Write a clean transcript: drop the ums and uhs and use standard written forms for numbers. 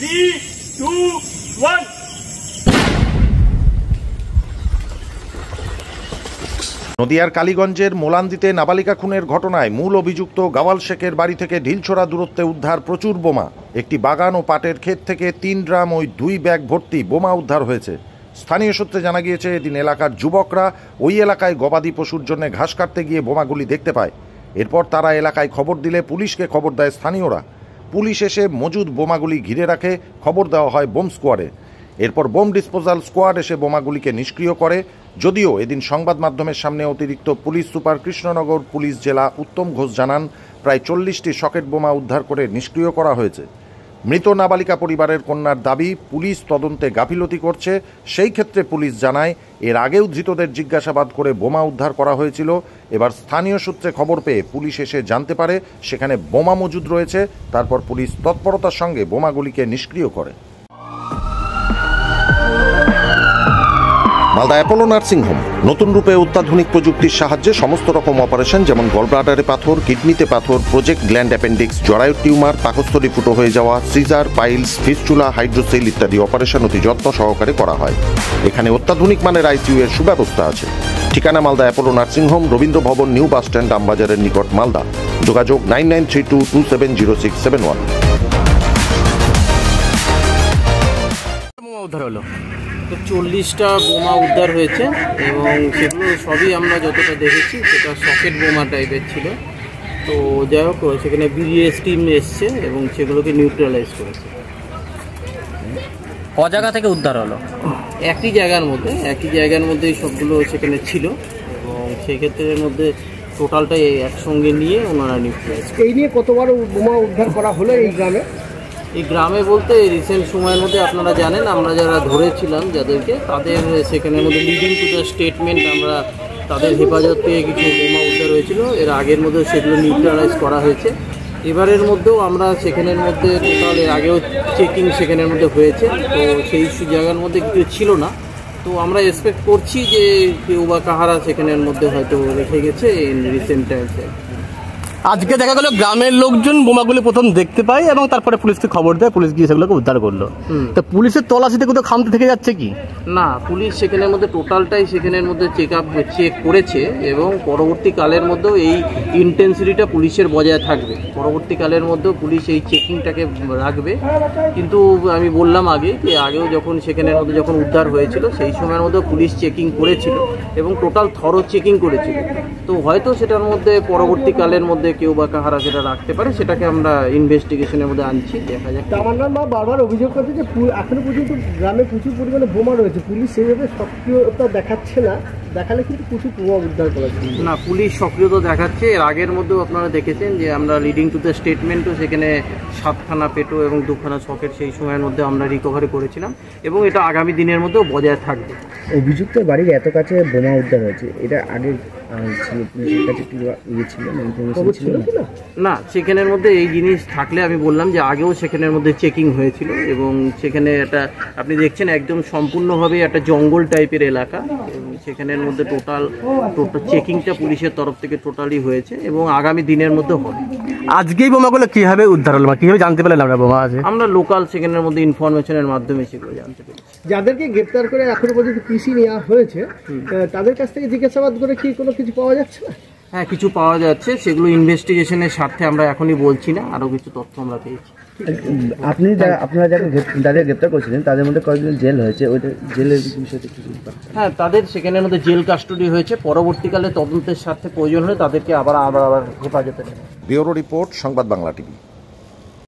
3, 2, 1. নদিয়ার কালীগঞ্জের মোলান্দিতে নাবালিকা খুনের ঘটনায় মূল অভিযুক্ত গাওয়াল শেখের বাড়ি থেকে ঢিলছোড়া দূরত্বে উদ্ধার প্রচুর বোমা। একটি বাগান ও পাটের ক্ষেত থেকে 3 ড্রাম ও 2 ব্যাগ ভর্তি বোমা উদ্ধার হয়েছে। স্থানীয় সূত্রে জানা গিয়েছে, এদিন এলাকার যুবকরা ওই এলাকায় গবাদি পশুর জন্য ঘাস কাটতে গিয়ে বোমাগুলি দেখতে পায়। এরপর তারা এলাকায় খবর দিলে পুলিশকে খবর দেয় স্থানীয়রা। পুলিশ এসে মজুদ বোমাগুলি ঘিরে রাখে। খবর দেওয়া হয় বোম স্কোয়াডে। এরপর বোম ডিসপোজাল স্কোয়াড এসে বোমাগুলিকে নিষ্ক্রিয় করে। যদিও এদিন সংবাদ মাধ্যমের সামনে অতিরিক্ত পুলিশ সুপার কৃষ্ণনগর পুলিশ জেলা উত্তম ঘোষ জানান, প্রায় 40টি সকেট বোমা উদ্ধার করে নিষ্ক্রিয় করা হয়েছে। মৃত নাবালিকা পরিবারের কন্যার দাবি, পুলিশ তদন্তে গাফিলতি করছে। সেই ক্ষেত্রে পুলিশ জানায়, এর আগেও ধৃতদের জিজ্ঞাসাবাদ করে বোমা উদ্ধার করা হয়েছিল। এবার স্থানীয় সূত্রে খবর পেয়ে পুলিশ এসে জানতে পারে সেখানে বোমা মজুদ রয়েছে। তারপর পুলিশ তৎপরতার সঙ্গে বোমাগুলিকে নিষ্ক্রিয় করে। মালদা অ্যাপোলো নার্সিংহোম নতুন রূপে অত্যাধুনিক প্রযুক্তির সাহায্যে সমস্ত রকম অপারেশন, যেমন গলব্লাডারে পাথর, কিডনিতে পাথর, প্রজেক্ট গ্ল্যান্ড অ্যাপেন্ডিক্স, জরায়ুর টিউমার, পাকস্থলী ফুটো হয়ে যাওয়া, সিজার, পাইলস, ফিস্টুলা, হাইড্রোসেল ইত্যাদি অপারেশন অতি যত্ন সহকারে করা হয়। এখানে অত্যাধুনিক মানের আইসিইউ এর সুব্যবস্থা আছে। ঠিকানা মালদা অ্যাপোলো নার্সিংহোম, রবীন্দ্র ভবন, নিউ বাস স্ট্যান্ড, আমবাজারের নিকট, মালদা। যোগাযোগ 9932270671। উদ্ধার হলো 40টা বোমা উদ্ধার হয়েছে এবং সেগুলো সবই আমরা যতটা দেখেছি সেটা সকেট বোমা টাইপের ছিল। তো যাই হোক, সেখানে বিডিএস টিম এসছে এবং সেগুলোকে নিউট্রালাইজ করেছে। ক জায়গা থেকে উদ্ধার হলো? একই জায়গার মধ্যেই সবগুলো সেখানে ছিল এবং সেক্ষেত্রের মধ্যে টোটালটাই একসঙ্গে নিয়ে ওনারা নিউট্রালাইজ। এই নিয়ে কতবার বোমা উদ্ধার করা হলো এই গ্রামে? বলতে রিসেন্ট সময়ের মধ্যে আপনারা জানেন, আমরা যারা ধরেছিলাম যাদেরকে, তাদের সেখানের মধ্যে লিডিং টু দ্য স্টেটমেন্ট আমরা তাদের হেফাজত থেকে কিছু বোমা উদ্ধার হয়েছিল। এর আগের মধ্যে সেগুলো নিউট্রালাইজ করা হয়েছে। এবারের মধ্যেও আমরা সেখানের মধ্যে টোটাল, এর আগেও চেকিং সেখানের মধ্যে হয়েছে। তো সেই জায়গার মধ্যে কিছু ছিল না। তো আমরা এক্সপেক্ট করছি যে কেউ বা কাহারা সেখানের মধ্যে হয়তো রেখে গেছে ইন রিসেন্ট টাইমসে। আজকে দেখা গেল গ্রামের লোকজন বোমাগুলি প্রথম দেখতে পায় এবং তারপরে পুলিশকে খবর দেয়, পুলিশ গিয়ে সেগুলোকে উদ্ধার করলো। তো পুলিশের তল্লাশিতে কোথাও খামতি থেকে যাচ্ছে কি? না, পুলিশ সেখানের মধ্যে টোটালটাই সেখানের মধ্যে চেক করেছে এবং পরবর্তীকালের মধ্যেও এই ইন্টেন্সিটিটা পুলিশের বজায় থাকবে। পরবর্তীকালের মধ্যেও পুলিশ এই চেকিংটাকে রাখবে। কিন্তু আমি বললাম আগে যে আগেও যখন সেখানের মধ্যে যখন উদ্ধার হয়েছিল সেই সময়ের মধ্যে পুলিশ চেকিং করেছিল এবং টোটাল থরো চেকিং করেছিল। তো হয়তো সেটার মধ্যে পরবর্তীকালের মধ্যে কেউ বা কাহারা সেটা রাখতে পারে, সেটাকে আমরা ইনভেস্টিগেশনের মধ্যে আনছি, দেখা যাক। আমার মা বারবার অভিযোগ করছে যে এখনো পর্যন্ত গ্রামে প্রচুর পরিমাণে বোমা রয়েছে, পুলিশ সেইভাবে সক্রিয়তা দেখাচ্ছে না। দেখালে কিন্তু প্রচুর বোমা উদ্ধার করা যায় না, পুলিশ সক্রিয়তা দেখাচ্ছে। এর আগের মধ্যেও আপনারা দেখেছেন যে আমরা লিডিং টু দ্য স্টেটমেন্টও সেখানে 7খানা পেটো এবং 2খানা সকেট সেই সময়ের মধ্যে আমরা রিকভারি করেছিলাম এবং এটা আগামী দিনের মধ্যেও বজায় থাকবে। অভিযুক্ত বাড়ির এত কাছে বোমা উদ্ধার হয়েছে, এটা আগে না, সেখানের মধ্যে এই জিনিস থাকলে আমি বললাম যে আগেও সেখানের মধ্যে চেকিং হয়েছিল এবং সেখানে একটা আপনি দেখছেন একদম সম্পূর্ণভাবে একটা জঙ্গল টাইপের এলাকা এবং সেখানের মধ্যে টোটাল চেকিংটা পুলিশের তরফ থেকে টোটালি হয়েছে এবং আগামী দিনের মধ্যে হবে। আজকেই বোমাগুলো কিভাবে উদ্ধার হলো, কিভাবে জানতে পারলেন আমরা বোমা আছে? আমরা লোকাল সেখানের মধ্যে ইনফরমেশনের মাধ্যমে সেগুলো জানতে পেরেছি। যাদেরকে গ্রেপ্তার করে এখনো পর্যন্ত পিসি নেওয়া হয়েছে তাদের কাছ থেকে জিজ্ঞাসাবাদ করে কি কোনো কিছু পাওয়া যাচ্ছে না? হ্যাঁ, কিছু পাওয়া যাচ্ছে, সেগুলো ইনভেস্টিগেশনের স্বার্থে আমরা এখনই বলছি না, আরও কিছু তথ্য আমরা পেয়েছি। আপনারা যাদের গ্রেপ্তার করেছিলেন তাদের মধ্যে কয়েকজন জেল হয়েছে, ওইটা জেলের বিষয়টা কি? হ্যাঁ, তাদের সেখানের মধ্যে জেল কাস্টডি হয়েছে। পরবর্তীকালে তদন্তের স্বার্থে প্রয়োজন হলে তাদেরকে আবার হেফাজতে নেবে। ব্যুরো রিপোর্ট, সংবাদ বাংলা টিভি।